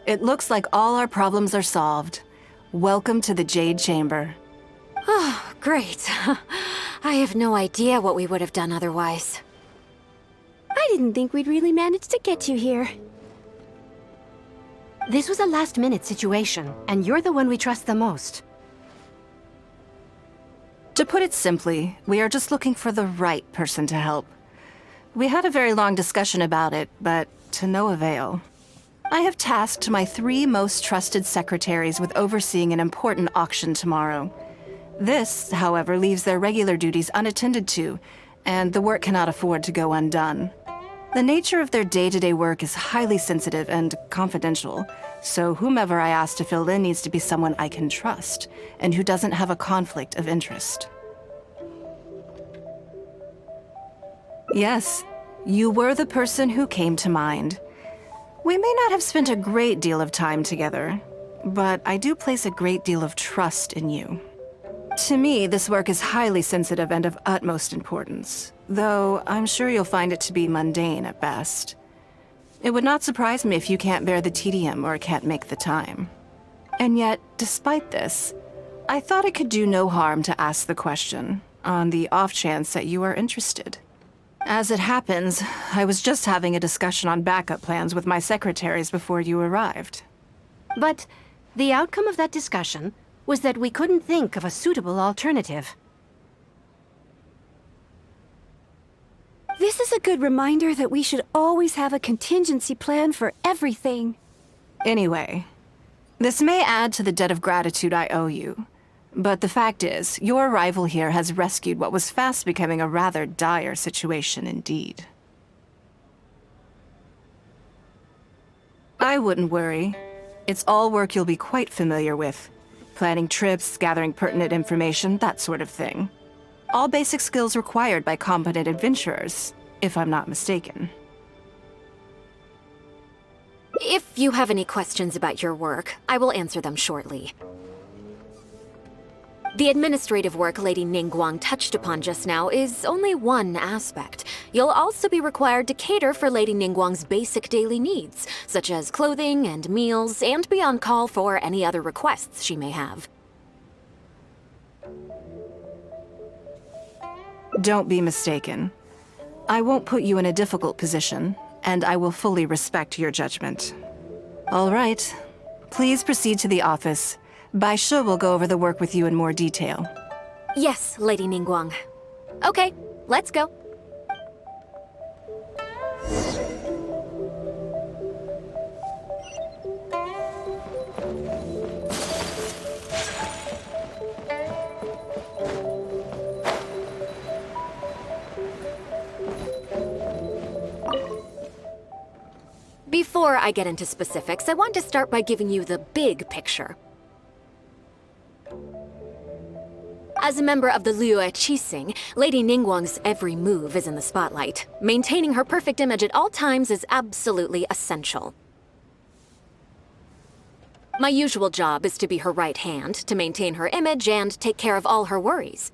It looks like all our problems are solved. Welcome to the Jade Chamber. Oh, great. I have no idea what we would have done otherwise. I didn't think we'd really manage to get you here. This was a last-minute situation, and you're the one we trust the most. To put it simply, we are just looking for the right person to help. We had a very long discussion about it, but to no avail. I have tasked my 3 most trusted secretaries with overseeing an important auction tomorrow. This, however, leaves their regular duties unattended to, and the work cannot afford to go undone. The nature of their day-to-day work is highly sensitive and confidential, so whomever I ask to fill in needs to be someone I can trust, and who doesn't have a conflict of interest. Yes, you were the person who came to mind. We may not have spent a great deal of time together, but I do place a great deal of trust in you. To me, this work is highly sensitive and of utmost importance, though I'm sure you'll find it to be mundane at best. It would not surprise me if you can't bear the tedium or can't make the time. And yet, despite this, I thought it could do no harm to ask the question, on the off chance that you are interested. As it happens, I was just having a discussion on backup plans with my secretaries before you arrived. But the outcome of that discussion was that we couldn't think of a suitable alternative. This is a good reminder that we should always have a contingency plan for everything. Anyway, this may add to the debt of gratitude I owe you, but the fact is, your arrival here has rescued what was fast becoming a rather dire situation indeed. I wouldn't worry. It's all work you'll be quite familiar with. Planning trips, gathering pertinent information, that sort of thing. All basic skills required by competent adventurers, if I'm not mistaken. If you have any questions about your work, I will answer them shortly. The administrative work Lady Ningguang touched upon just now is only one aspect. You'll also be required to cater for Lady Ningguang's basic daily needs, such as clothing and meals, and be on call for any other requests she may have. Don't be mistaken. I won't put you in a difficult position, and I will fully respect your judgment. All right. Please proceed to the office. Bai Shi will go over the work with you in more detail. Yes, Lady Ningguang. Okay, let's go. Before I get into specifics, I want to start by giving you the big picture. As a member of the Liyue Qixing, Lady Ningguang's every move is in the spotlight. Maintaining her perfect image at all times is absolutely essential. My usual job is to be her right hand, to maintain her image and take care of all her worries.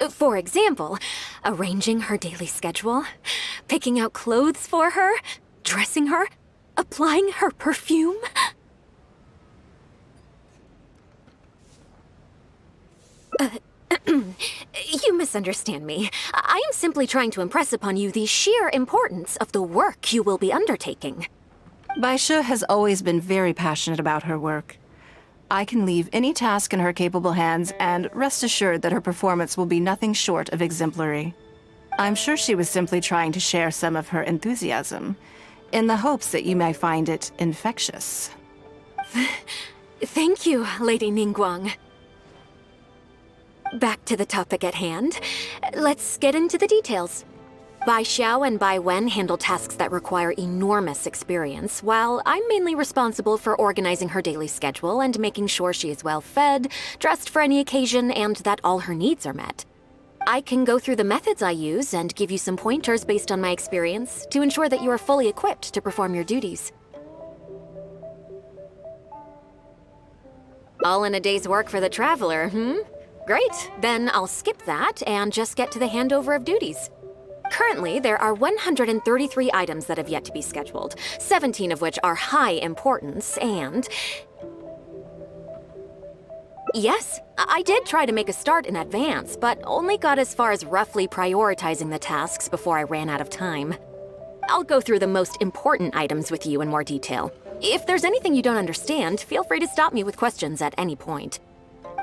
For example, arranging her daily schedule, picking out clothes for her, dressing her, applying her perfume. You misunderstand me. I am simply trying to impress upon you the sheer importance of the work you will be undertaking. Bai Shi has always been very passionate about her work. I can leave any task in her capable hands and rest assured that her performance will be nothing short of exemplary. I'm sure she was simply trying to share some of her enthusiasm, in the hopes that you may find it infectious. Thank you, Lady Ningguang. Back to the topic at hand. Let's get into the details. Bai Xiao and Bai Wen handle tasks that require enormous experience, while I'm mainly responsible for organizing her daily schedule and making sure she is well fed, dressed for any occasion, and that all her needs are met. I can go through the methods I use and give you some pointers based on my experience to ensure that you are fully equipped to perform your duties. All in a day's work for the traveler, hmm? Great, then I'll skip that and just get to the handover of duties. Currently, there are 133 items that have yet to be scheduled, 17 of which are high importance, and... Yes, I did try to make a start in advance, but only got as far as roughly prioritizing the tasks before I ran out of time. I'll go through the most important items with you in more detail. If there's anything you don't understand, feel free to stop me with questions at any point.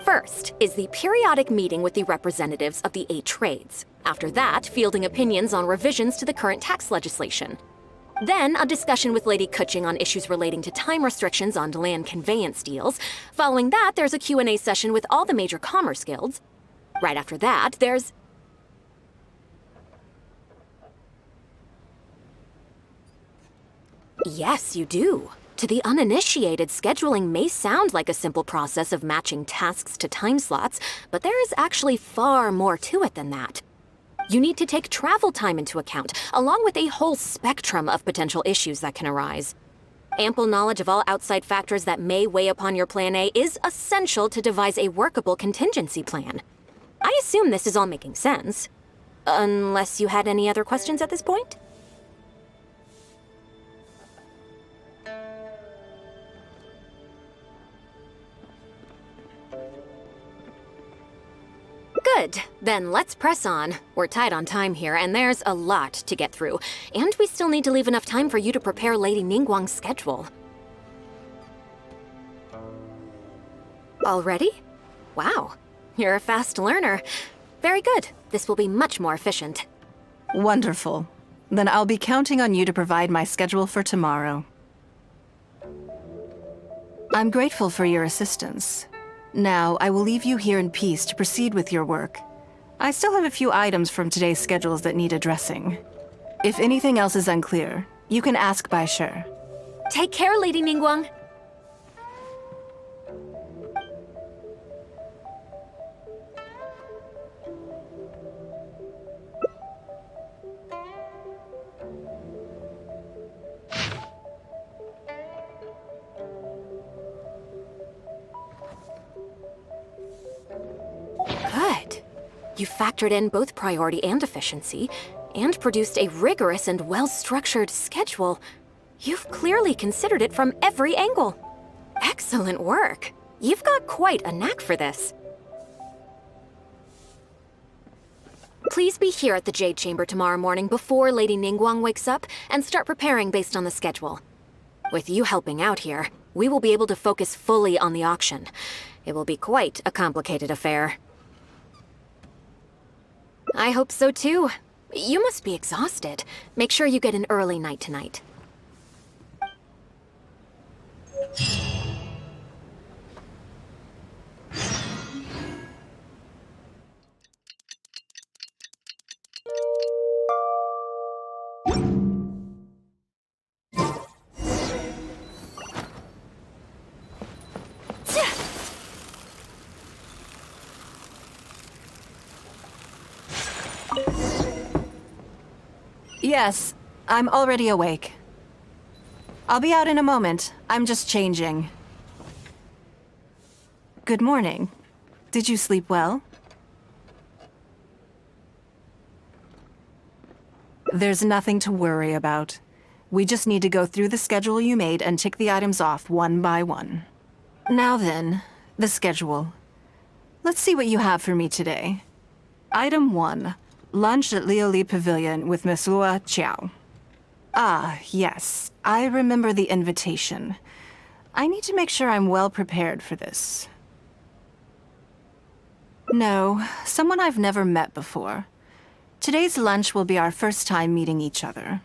First is the periodic meeting with the representatives of the 8 trades. After that, fielding opinions on revisions to the current tax legislation. Then, a discussion with Lady Kuching on issues relating to time restrictions on land conveyance deals. Following that, there's a Q&A session with all the major commerce guilds. Right after that, there's... Yes, you do. To the uninitiated, scheduling may sound like a simple process of matching tasks to time slots, but there is actually far more to it than that. You need to take travel time into account, along with a whole spectrum of potential issues that can arise. Ample knowledge of all outside factors that may weigh upon your Plan A is essential to devise a workable contingency plan. I assume this is all making sense. Unless you had any other questions at this point? Good. Then let's press on. We're tight on time here, and there's a lot to get through. And we still need to leave enough time for you to prepare Lady Ningguang's schedule. Already? Wow. You're a fast learner. Very good. This will be much more efficient. Wonderful. Then I'll be counting on you to provide my schedule for tomorrow. I'm grateful for your assistance. Now, I will leave you here in peace to proceed with your work. I still have a few items from today's schedules that need addressing. If anything else is unclear, you can ask Bai Shi. Take care, Lady Ningguang. Good. You factored in both priority and efficiency, and produced a rigorous and well-structured schedule. You've clearly considered it from every angle. Excellent work. You've got quite a knack for this. Please be here at the Jade Chamber tomorrow morning before Lady Ningguang wakes up and start preparing based on the schedule. With you helping out here, we will be able to focus fully on the auction. It will be quite a complicated affair. I hope so too. You must be exhausted. Make sure you get an early night tonight. Yes, I'm already awake. I'll be out in a moment. I'm just changing. Good morning. Did you sleep well? There's nothing to worry about. We just need to go through the schedule you made and tick the items off one by one. Now then, the schedule. Let's see what you have for me today. Item 1. Lunch at Lioli Pavilion with Miss Lua Chiao. Ah, yes. I remember the invitation. I need to make sure I'm well prepared for this. No, someone I've never met before. Today's lunch will be our first time meeting each other.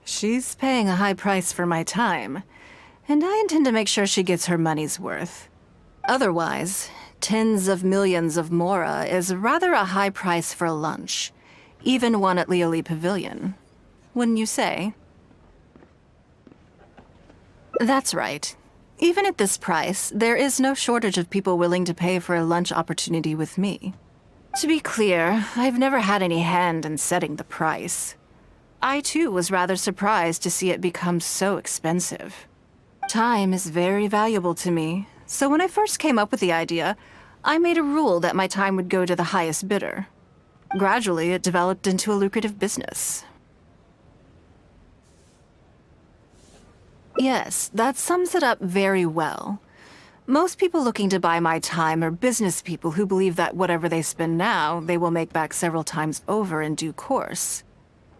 She's paying a high price for my time, and I intend to make sure she gets her money's worth. Otherwise, tens of millions of mora is rather a high price for lunch, even one at Lioli Pavilion. Wouldn't you say? That's right. Even at this price, there is no shortage of people willing to pay for a lunch opportunity with me. To be clear, I've never had any hand in setting the price. I too was rather surprised to see it become so expensive. Time is very valuable to me. So when I first came up with the idea, I made a rule that my time would go to the highest bidder. Gradually, it developed into a lucrative business. Yes, that sums it up very well. Most people looking to buy my time are business people who believe that whatever they spend now, they will make back several times over in due course.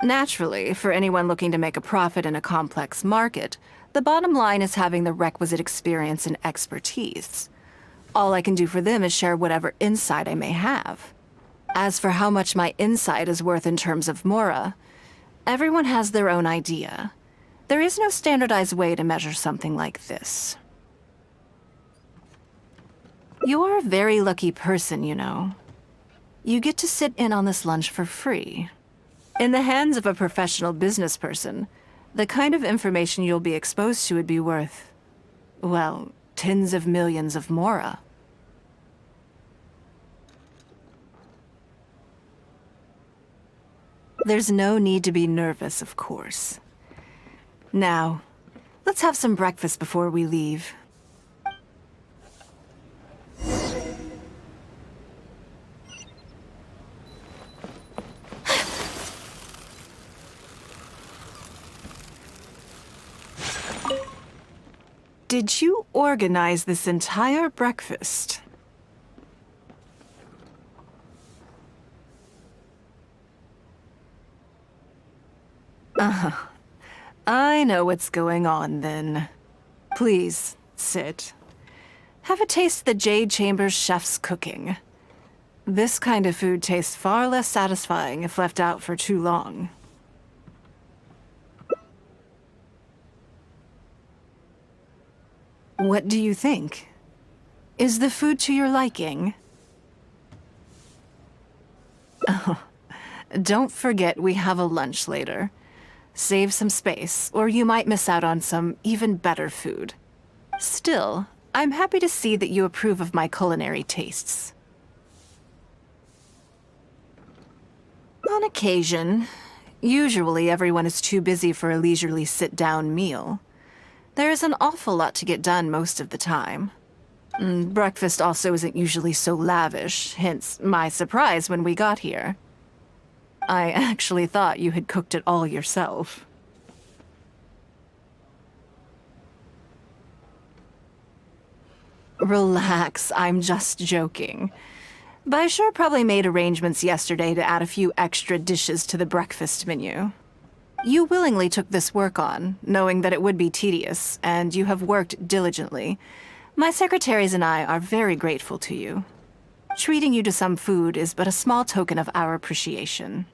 Naturally, for anyone looking to make a profit in a complex market, the bottom line is having the requisite experience and expertise. All I can do for them is share whatever insight I may have. As for how much my insight is worth in terms of Mora, everyone has their own idea. There is no standardized way to measure something like this. You're a very lucky person, you know. You get to sit in on this lunch for free. In the hands of a professional business person, the kind of information you'll be exposed to would be worth, well, tens of millions of Mora. There's no need to be nervous, of course. Now, let's have some breakfast before we leave. Did you organize this entire breakfast? I know what's going on then. Please, sit. Have a taste of the Jade Chamber's chef's cooking. This kind of food tastes far less satisfying if left out for too long. What do you think? Is the food to your liking? Oh, don't forget we have a lunch later. Save some space, or you might miss out on some even better food. Still, I'm happy to see that you approve of my culinary tastes. On occasion. Usually everyone is too busy for a leisurely sit-down meal. There is an awful lot to get done most of the time. Breakfast also isn't usually so lavish, hence my surprise when we got here. I actually thought you had cooked it all yourself. Relax, I'm just joking. Baishar probably made arrangements yesterday to add a few extra dishes to the breakfast menu. You willingly took this work on, knowing that it would be tedious, and you have worked diligently. My secretaries and I are very grateful to you. Treating you to some food is but a small token of our appreciation.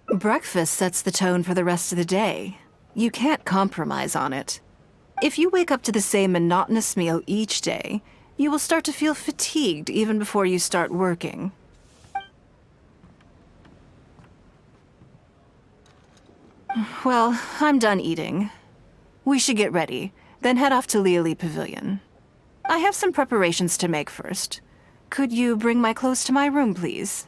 Breakfast sets the tone for the rest of the day. You can't compromise on it. If you wake up to the same monotonous meal each day, you will start to feel fatigued even before you start working. Well, I'm done eating. We should get ready, then head off to Liali Pavilion. I have some preparations to make first. Could you bring my clothes to my room, please?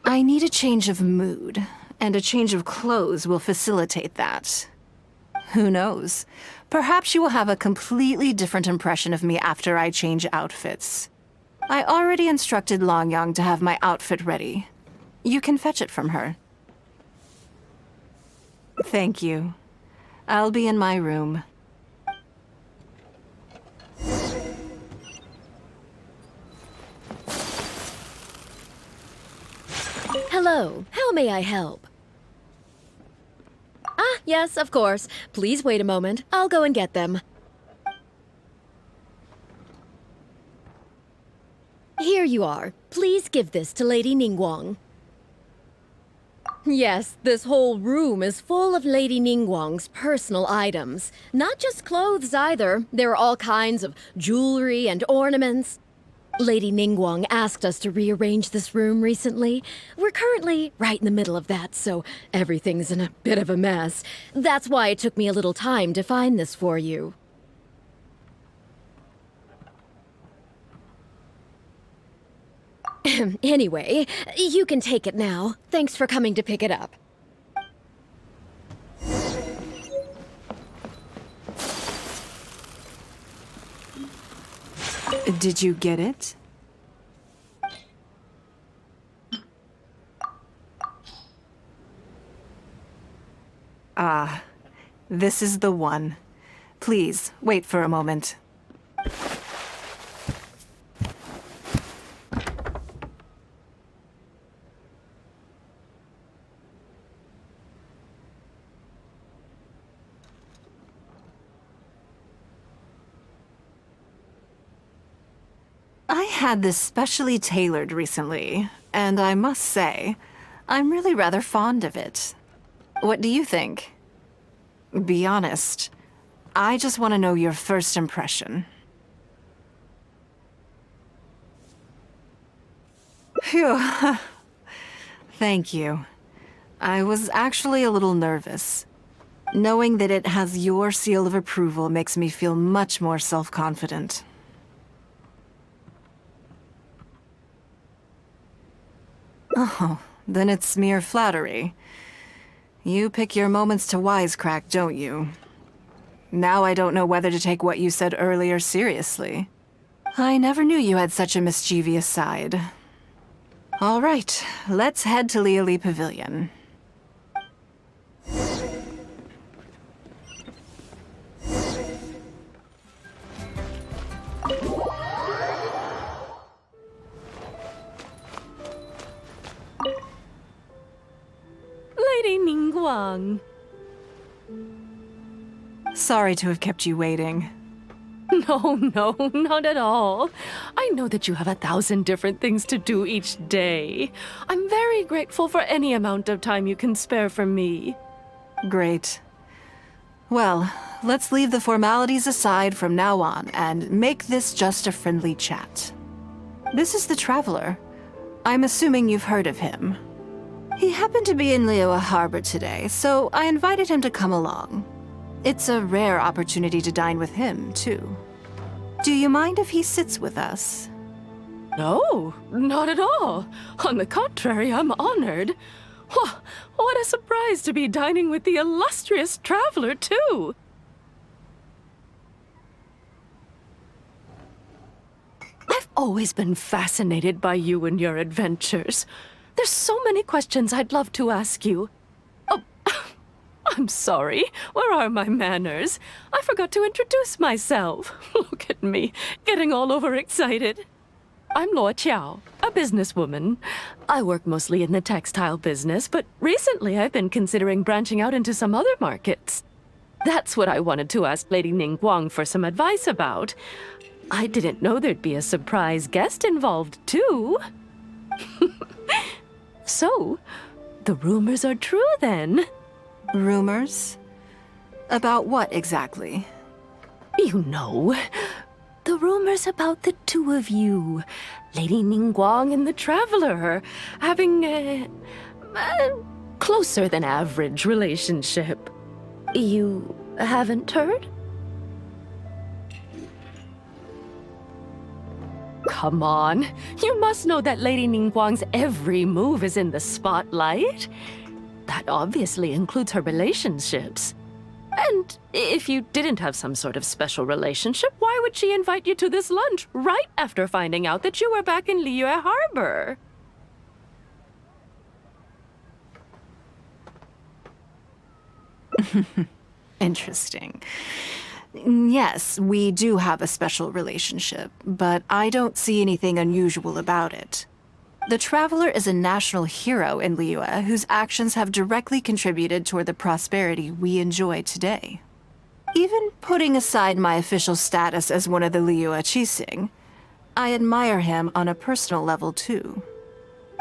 I need a change of mood, and a change of clothes will facilitate that. Who knows? Perhaps you will have a completely different impression of me after I change outfits. I already instructed Longyang to have my outfit ready. You can fetch it from her. Thank you. I'll be in my room. Hello, how may I help? Ah, yes, of course. Please wait a moment. I'll go and get them. Here you are. Please give this to Lady Ningguang. Yes, this whole room is full of Lady Ningguang's personal items. Not just clothes either. There are all kinds of jewelry and ornaments. Lady Ningguang asked us to rearrange this room recently. We're currently right in the middle of that, so everything's in a bit of a mess. That's why it took me a little time to find this for you. Anyway, you can take it now. Thanks for coming to pick it up. Did you get it? Ah, this is the one. Please, wait for a moment. I had this specially tailored recently, and I must say, I'm really rather fond of it. What do you think? Be honest. I just want to know your first impression. Phew. Thank you. I was actually a little nervous. Knowing that it has your seal of approval makes me feel much more self-confident. Oh, then it's mere flattery. You pick your moments to wisecrack, don't you? Now I don't know whether to take what you said earlier seriously. I never knew you had such a mischievous side. All right, let's head to Liali Pavilion. Lady Ningguang. Sorry to have kept you waiting. No, not at all. I know that you have 1,000 different things to do each day. I'm very grateful for any amount of time you can spare for me. Great. Well, let's leave the formalities aside from now on and make this just a friendly chat. This is the Traveler. I'm assuming you've heard of him. He happened to be in Liyue Harbor today, so I invited him to come along. It's a rare opportunity to dine with him, too. Do you mind if he sits with us? No, not at all. On the contrary, I'm honored. What a surprise to be dining with the illustrious Traveler, too. I've always been fascinated by you and your adventures. There's so many questions I'd love to ask you. Oh, I'm sorry. Where are my manners? I forgot to introduce myself. Look at me, getting all overexcited. I'm Luo Qiao, a businesswoman. I work mostly in the textile business, but recently I've been considering branching out into some other markets. That's what I wanted to ask Lady Ningguang for some advice about. I didn't know there'd be a surprise guest involved, too. So, the rumors are true then. Rumors? About what exactly? You know, the rumors about the two of you, Lady Ningguang and the Traveler, having a closer than average relationship. You haven't heard? Come on, you must know that Lady Ningguang's every move is in the spotlight. That obviously includes her relationships. And if you didn't have some sort of special relationship, why would she invite you to this lunch right after finding out that you were back in Liyue Harbor? Interesting. Yes, we do have a special relationship, but I don't see anything unusual about it. The Traveler is a national hero in Liyue whose actions have directly contributed toward the prosperity we enjoy today. Even putting aside my official status as one of the Liyue Qixing, I admire him on a personal level too.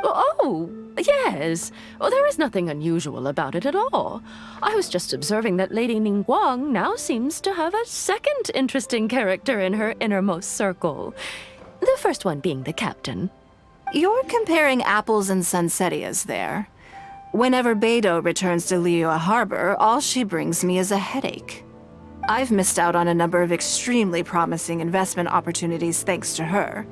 Oh, yes. Oh, there is nothing unusual about it at all. I was just observing that Lady Ningguang now seems to have a second interesting character in her innermost circle. The first one being the captain. You're comparing apples and sunsettias there. Whenever Beidou returns to Liyue Harbor, all she brings me is a headache. I've missed out on a number of extremely promising investment opportunities thanks to her.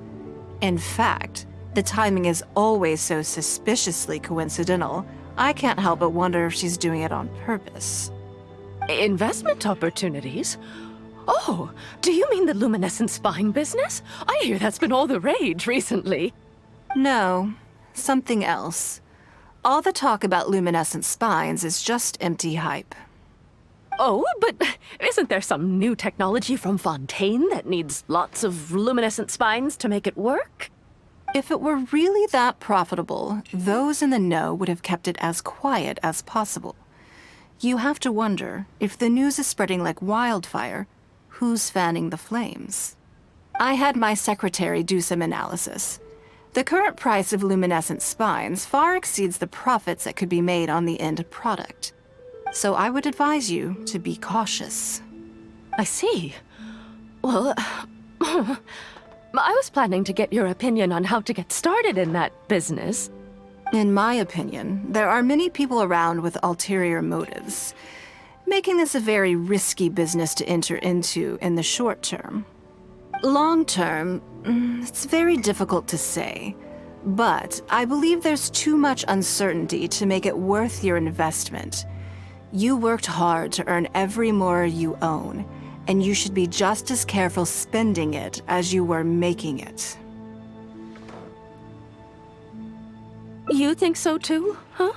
In fact, the timing is always so suspiciously coincidental, I can't help but wonder if she's doing it on purpose. Investment opportunities? Oh, do you mean the luminescent spine business? I hear that's been all the rage recently. No, something else. All the talk about luminescent spines is just empty hype. Oh, but isn't there some new technology from Fontaine that needs lots of luminescent spines to make it work? If it were really that profitable, those in the know would have kept it as quiet as possible. You have to wonder, if the news is spreading like wildfire, who's fanning the flames? I had my secretary do some analysis. The current price of luminescent spines far exceeds the profits that could be made on the end product. So I would advise you to be cautious. I see. Well, I was planning to get your opinion on how to get started in that business. In my opinion, there are many people around with ulterior motives, making this a very risky business to enter into in the short term. Long term, it's very difficult to say, but I believe there's too much uncertainty to make it worth your investment. You worked hard to earn every more you own, and you should be just as careful spending it as you were making it. You think so too, huh?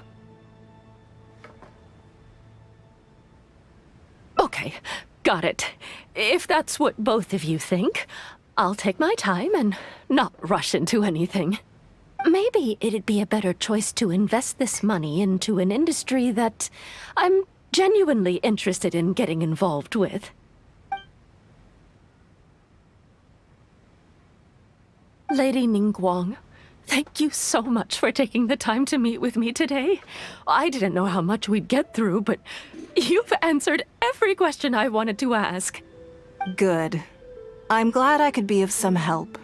Okay, got it. If that's what both of you think, I'll take my time and not rush into anything. Maybe it'd be a better choice to invest this money into an industry that I'm genuinely interested in getting involved with. Lady Ningguang, thank you so much for taking the time to meet with me today. I didn't know how much we'd get through, but you've answered every question I wanted to ask. Good. I'm glad I could be of some help.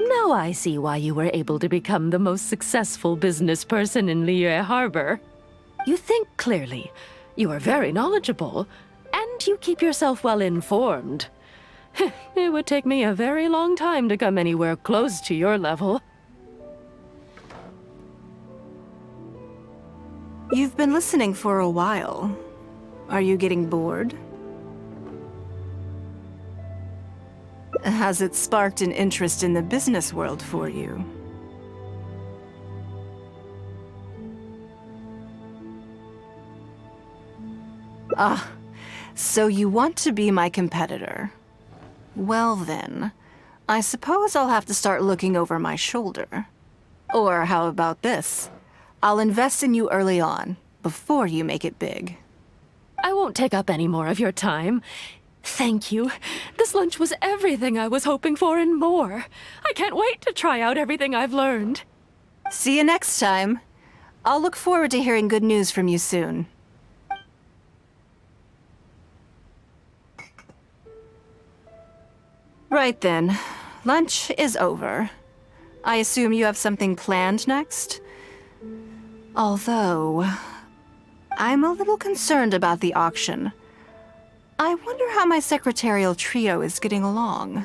Now I see why you were able to become the most successful business person in Liyue Harbor. You think clearly, you are very knowledgeable, and you keep yourself well informed. It would take me a very long time to come anywhere close to your level. You've been listening for a while. Are you getting bored? Has it sparked an interest in the business world for you? Ah, so you want to be my competitor. Well then, I suppose I'll have to start looking over my shoulder. Or how about this? I'll invest in you early on, before you make it big. I won't take up any more of your time. Thank you. This lunch was everything I was hoping for and more. I can't wait to try out everything I've learned. See you next time. I'll look forward to hearing good news from you soon. Right then. Lunch is over. I assume you have something planned next? Although, I'm a little concerned about the auction. I wonder how my secretarial trio is getting along.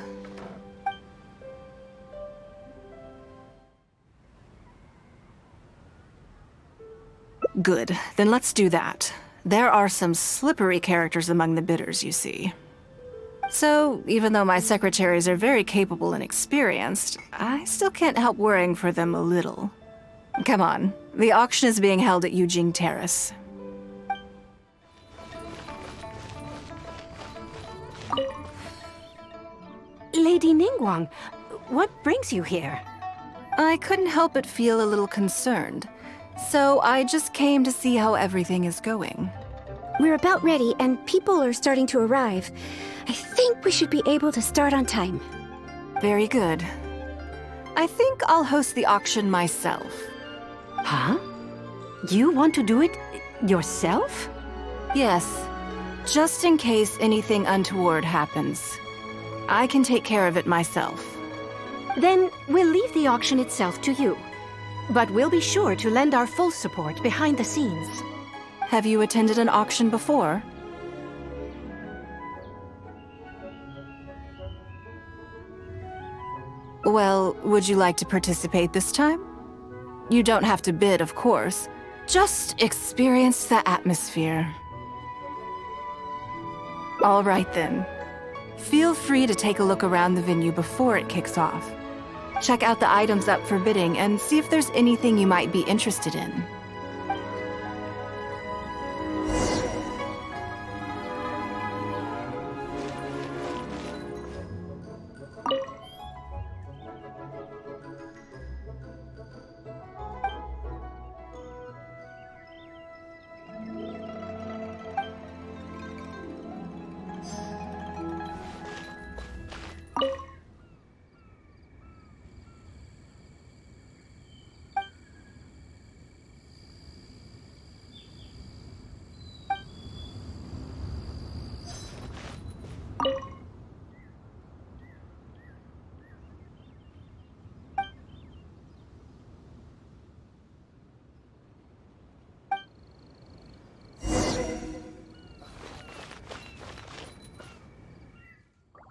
Good, then let's do that. There are some slippery characters among the bidders, you see. So, even though my secretaries are very capable and experienced, I still can't help worrying for them a little. Come on, the auction is being held at Yujing Terrace. Lady Ningguang, what brings you here? I couldn't help but feel a little concerned, so I just came to see how everything is going. We're about ready, and people are starting to arrive. I think we should be able to start on time. Very good. I think I'll host the auction myself. Huh? You want to do it yourself? Yes, just in case anything untoward happens. I can take care of it myself. Then we'll leave the auction itself to you. But we'll be sure to lend our full support behind the scenes. Have you attended an auction before? Well, would you like to participate this time? You don't have to bid, of course. Just experience the atmosphere. All right then. Feel free to take a look around the venue before it kicks off. Check out the items up for bidding and see if there's anything you might be interested in.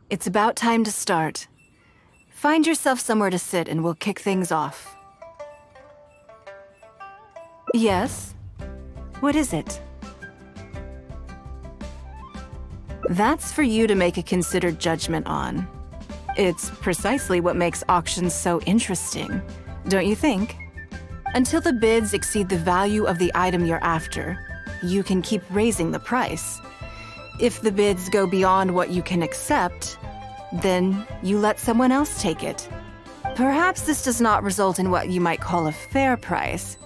It's about time to start. Find yourself somewhere to sit and we'll kick things off. Yes? What is it? That's for you to make a considered judgment on. It's precisely what makes auctions so interesting, don't you think? Until the bids exceed the value of the item you're after, you can keep raising the price. If the bids go beyond what you can accept, then you let someone else take it. Perhaps this does not result in what you might call a fair price,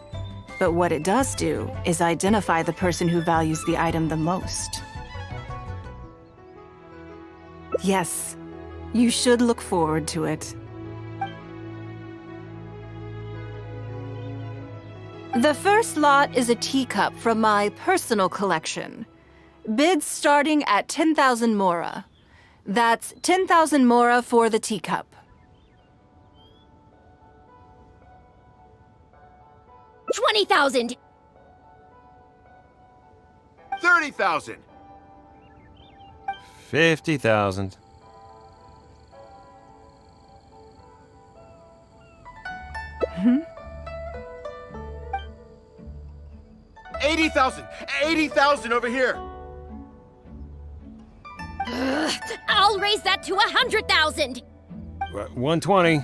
but what it does do is identify the person who values the item the most. Yes, you should look forward to it. The first lot is a teacup from my personal collection. Bids starting at 10,000 mora. That's 10,000 mora for the teacup. 20,000! 30,000! 50,000. Hmm? 80,000! 80,000 over here! I'll raise that to 100,000! 120.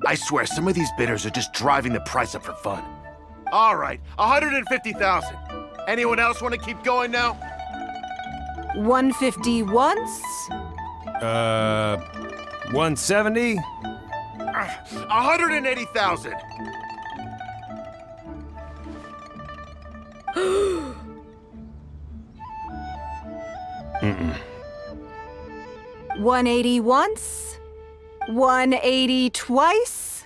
I swear, some of these bidders are just driving the price up for fun. All right, 150,000. Anyone else want to keep going now? 150 once? 170? 180,000. Mm-mm. 180 once? 180 twice?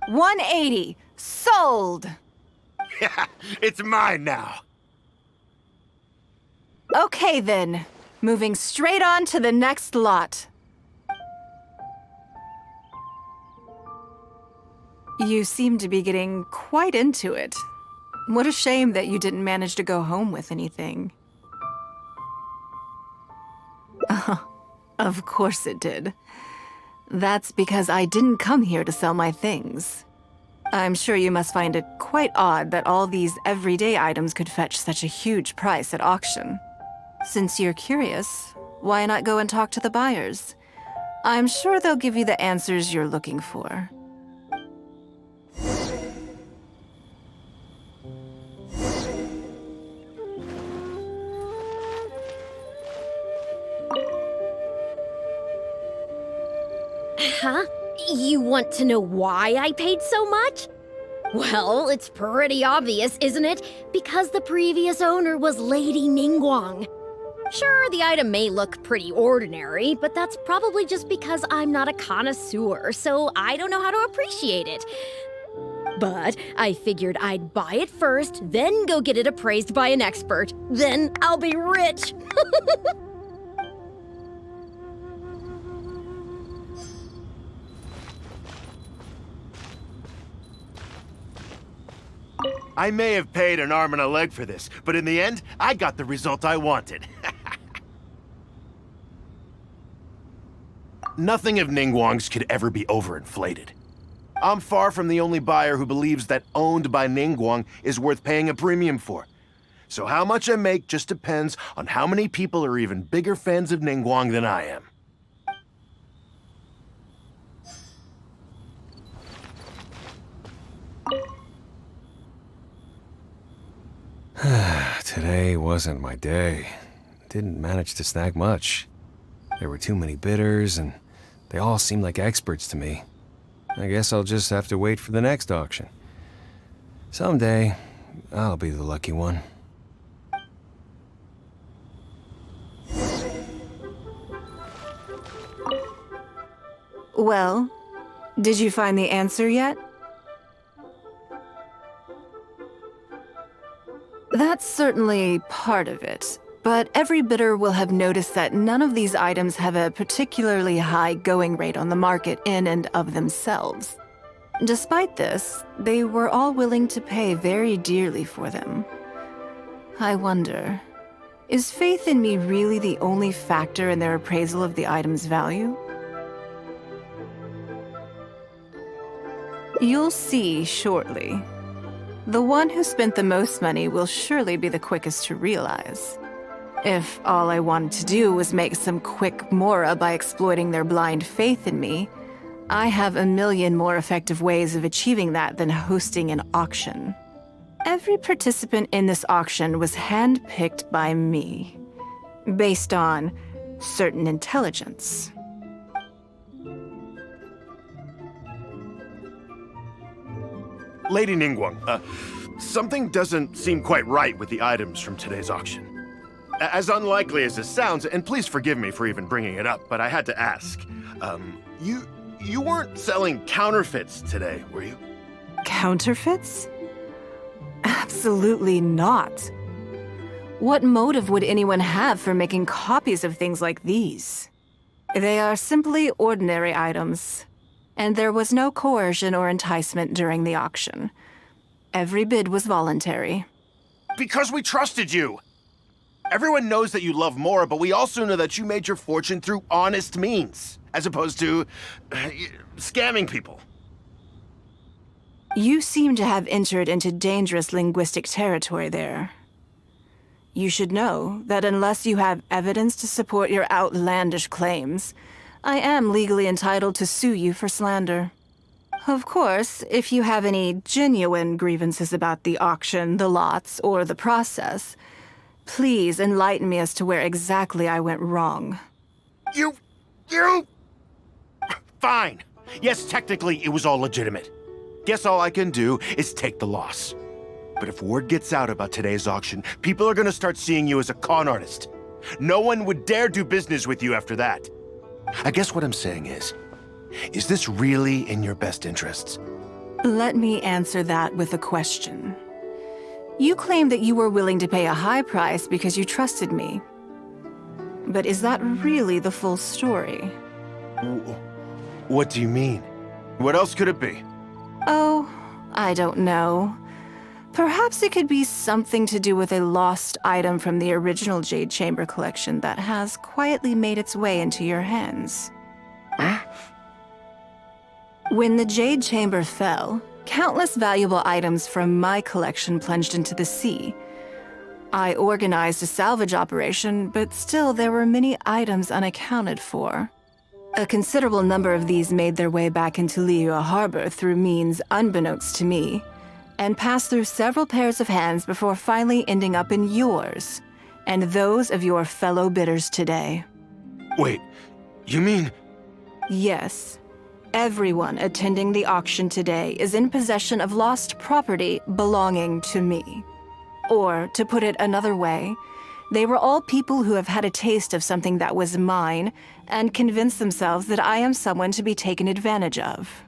180. Sold! Yeah, it's mine now. Okay then. Moving straight on to the next lot. You seem to be getting quite into it. What a shame that you didn't manage to go home with anything. Of course it did. That's because I didn't come here to sell my things. I'm sure you must find it quite odd that all these everyday items could fetch such a huge price at auction. Since you're curious, why not go and talk to the buyers? I'm sure they'll give you the answers you're looking for. Huh? You want to know why I paid so much? Well, it's pretty obvious, isn't it? Because the previous owner was Lady Ningguang. Sure, the item may look pretty ordinary, but that's probably just because I'm not a connoisseur, so I don't know how to appreciate it. But I figured I'd buy it first, then go get it appraised by an expert. Then I'll be rich. I may have paid an arm and a leg for this, but in the end, I got the result I wanted. Nothing of Ningguang's could ever be overinflated. I'm far from the only buyer who believes that owned by Ningguang is worth paying a premium for. So how much I make just depends on how many people are even bigger fans of Ningguang than I am. Today wasn't my day. Didn't manage to snag much. There were too many bidders, and they all seemed like experts to me. I guess I'll just have to wait for the next auction. Someday, I'll be the lucky one. Well, did you find the answer yet? That's certainly part of it, but every bidder will have noticed that none of these items have a particularly high going rate on the market in and of themselves. Despite this, they were all willing to pay very dearly for them. I wonder, is faith in me really the only factor in their appraisal of the item's value? You'll see shortly. The one who spent the most money will surely be the quickest to realize. If all I wanted to do was make some quick mora by exploiting their blind faith in me, I have a million more effective ways of achieving that than hosting an auction. Every participant in this auction was handpicked by me, based on certain intelligence. Lady Ningguang, something doesn't seem quite right with the items from today's auction. As unlikely as this sounds, and please forgive me for even bringing it up, but I had to ask. You weren't selling counterfeits today, were you? Counterfeits? Absolutely not. What motive would anyone have for making copies of things like these? They are simply ordinary items, and there was no coercion or enticement during the auction. Every bid was voluntary. Because we trusted you! Everyone knows that you love Mora, but we also know that you made your fortune through honest means, as opposed to scamming people. You seem to have entered into dangerous linguistic territory there. You should know that unless you have evidence to support your outlandish claims, I am legally entitled to sue you for slander. Of course, if you have any genuine grievances about the auction, the lots, or the process, please enlighten me as to where exactly I went wrong. You... Fine. Yes, technically, it was all legitimate. Guess all I can do is take the loss. But if word gets out about today's auction, people are gonna start seeing you as a con artist. No one would dare do business with you after that. I guess what I'm saying is this really in your best interests? Let me answer that with a question. You claim that you were willing to pay a high price because you trusted me. But is that really the full story? What do you mean? What else could it be? Oh, I don't know. Perhaps it could be something to do with a lost item from the original Jade Chamber collection that has quietly made its way into your hands. When the Jade Chamber fell, countless valuable items from my collection plunged into the sea. I organized a salvage operation, but still there were many items unaccounted for. A considerable number of these made their way back into Liyue Harbor through means unbeknownst to me, and passed through several pairs of hands before finally ending up in yours, and those of your fellow bidders today. Wait, you mean... Yes. Everyone attending the auction today is in possession of lost property belonging to me. Or, to put it another way, they were all people who have had a taste of something that was mine and convinced themselves that I am someone to be taken advantage of.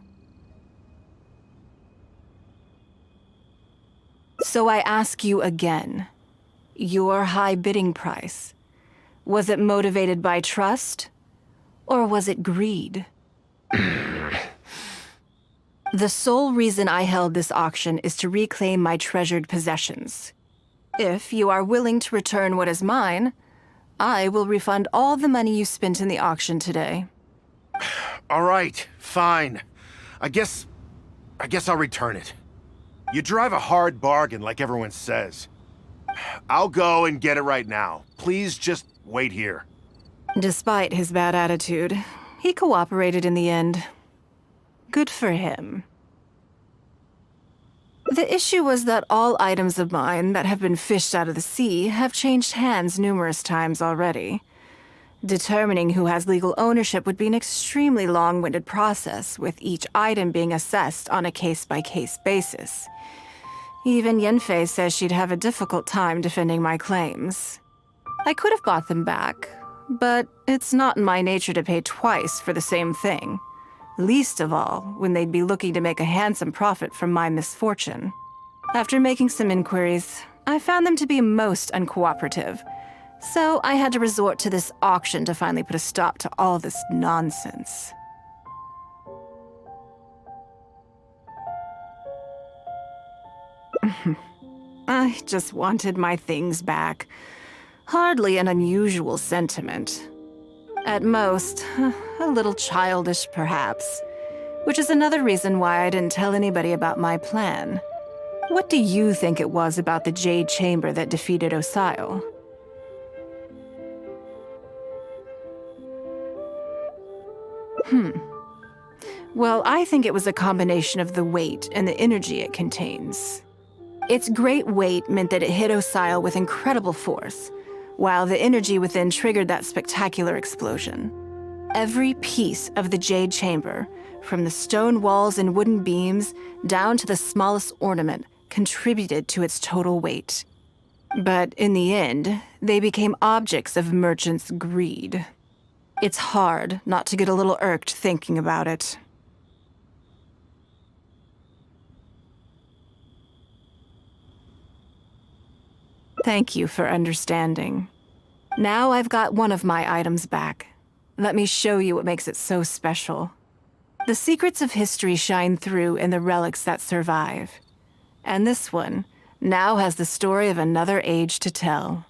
So I ask you again, your high bidding price, was it motivated by trust, or was it greed? The sole reason I held this auction is to reclaim my treasured possessions. If you are willing to return what is mine, I will refund all the money you spent in the auction today. All right, fine. I guess I'll return it. You drive a hard bargain, like everyone says. I'll go and get it right now. Please just wait here. Despite his bad attitude, he cooperated in the end. Good for him. The issue was that all items of mine that have been fished out of the sea have changed hands numerous times already. Determining who has legal ownership would be an extremely long-winded process, with each item being assessed on a case-by-case basis. Even Yenfei says she'd have a difficult time defending my claims. I could have bought them back, but it's not in my nature to pay twice for the same thing. Least of all, when they'd be looking to make a handsome profit from my misfortune. After making some inquiries, I found them to be most uncooperative, so I had to resort to this auction to finally put a stop to all this nonsense. I just wanted my things back. Hardly an unusual sentiment. At most, a little childish, perhaps. Which is another reason why I didn't tell anybody about my plan. What do you think it was about the Jade Chamber that defeated Osile? Well, I think it was a combination of the weight and the energy it contains. Its great weight meant that it hit Osile with incredible force, while the energy within triggered that spectacular explosion. Every piece of the Jade Chamber, from the stone walls and wooden beams down to the smallest ornament, contributed to its total weight. But in the end, they became objects of merchants' greed. It's hard not to get a little irked thinking about it. Thank you for understanding. Now I've got one of my items back. Let me show you what makes it so special. The secrets of history shine through in the relics that survive. And this one now has the story of another age to tell.